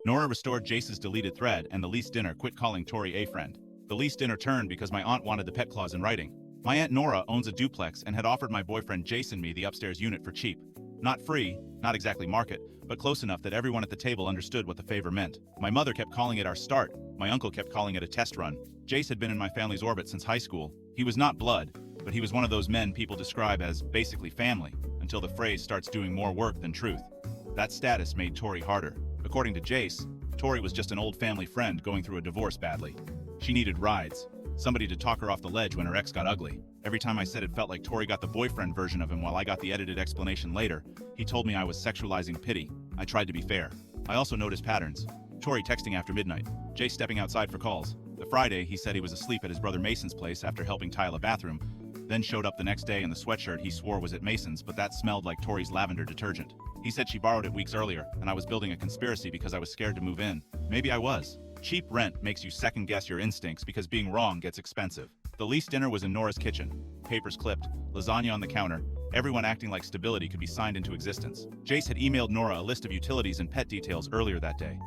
Nora restored Jace's deleted thread, and the Lease dinner quit calling Tori a friend. The Lease dinner turned because my aunt wanted the pet clause in writing. My aunt Nora owns a duplex and had offered my boyfriend Jace and me the upstairs unit for cheap. Not free, not exactly market, but close enough that everyone at the table understood what the favor meant. My mother kept calling it our start. My uncle kept calling it a test run. Jace had been in my family's orbit since high school. He was not blood, but he was one of those men people describe as basically family, until the phrase starts doing more work than truth. That status made Tori harder. According to Jace, Tori was just an old family friend going through a divorce badly. She needed rides, somebody to talk her off the ledge when her ex got ugly. Every time I said it felt like Tori got the boyfriend version of him while I got the edited explanation later, he told me I was sexualizing pity. I tried to be fair. I also noticed patterns. Tori texting after midnight, Jace stepping outside for calls. The Friday, he said he was asleep at his brother Mason's place after helping tile a bathroom, then showed up the next day in the sweatshirt he swore was at Mason's, but that smelled like Tori's lavender detergent. He said she borrowed it weeks earlier, and I was building a conspiracy because I was scared to move in. Maybe I was. Cheap rent makes you second-guess your instincts because being wrong gets expensive. The Lease dinner was in Nora's kitchen. Papers clipped, lasagna on the counter, everyone acting like stability could be signed into existence. Jace had emailed Nora a list of utilities and pet details earlier that day.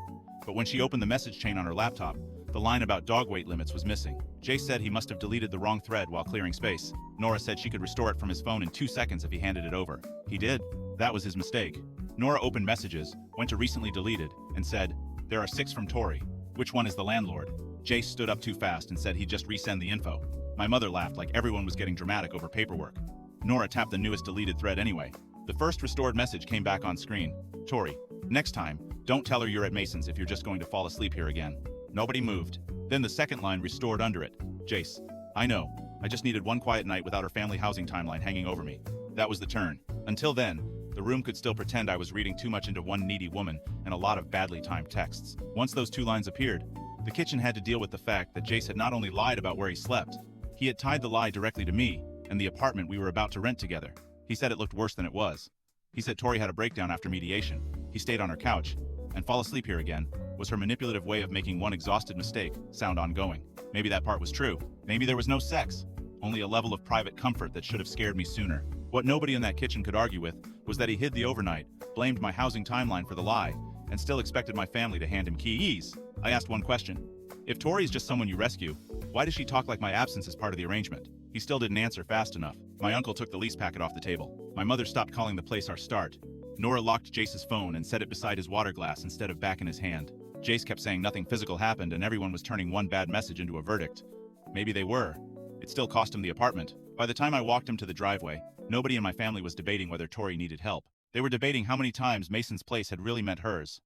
But when she opened the message chain on her laptop, the line about dog weight limits was missing. Jace said he must have deleted the wrong thread while clearing space. Nora said she could restore it from his phone in 2 seconds if he handed it over. He did. That was his mistake. Nora opened messages, went to recently deleted, and said, "There are 6 from Tori. Which one is the landlord?" Jace stood up too fast and said he'd just resend the info. My mother laughed like everyone was getting dramatic over paperwork. Nora tapped the newest deleted thread anyway. The first restored message came back on screen. "Tori, next time, don't tell her you're at Mason's if you're just going to fall asleep here again." Nobody moved. Then the second line restored under it. "Jace, I know. I just needed one quiet night without her family housing timeline hanging over me." That was the turn. Until then, the room could still pretend I was reading too much into one needy woman and a lot of badly timed texts. Once those 2 lines appeared, the kitchen had to deal with the fact that Jace had not only lied about where he slept, he had tied the lie directly to me and the apartment we were about to rent together. He said it looked worse than it was. He said Tori had a breakdown after mediation. He stayed on her couch, and fall asleep here again was her manipulative way of making one exhausted mistake sound ongoing. Maybe that part was true. Maybe there was no sex, only a level of private comfort that should have scared me sooner. What nobody in that kitchen could argue with was that he hid the overnight, blamed my housing timeline for the lie, and still expected my family to hand him keys. I asked one question. If Tori is just someone you rescue, why does she talk like my absence is part of the arrangement? He still didn't answer fast enough. My uncle took the Lease packet off the table. My mother stopped calling the place our start. Nora locked Jace's phone and set it beside his water glass instead of back in his hand. Jace kept saying nothing physical happened and everyone was turning one bad message into a verdict. Maybe they were. It still cost him the apartment. By the time I walked him to the driveway, nobody in my family was debating whether Tori needed help. They were debating how many times Mason's place had really meant hers.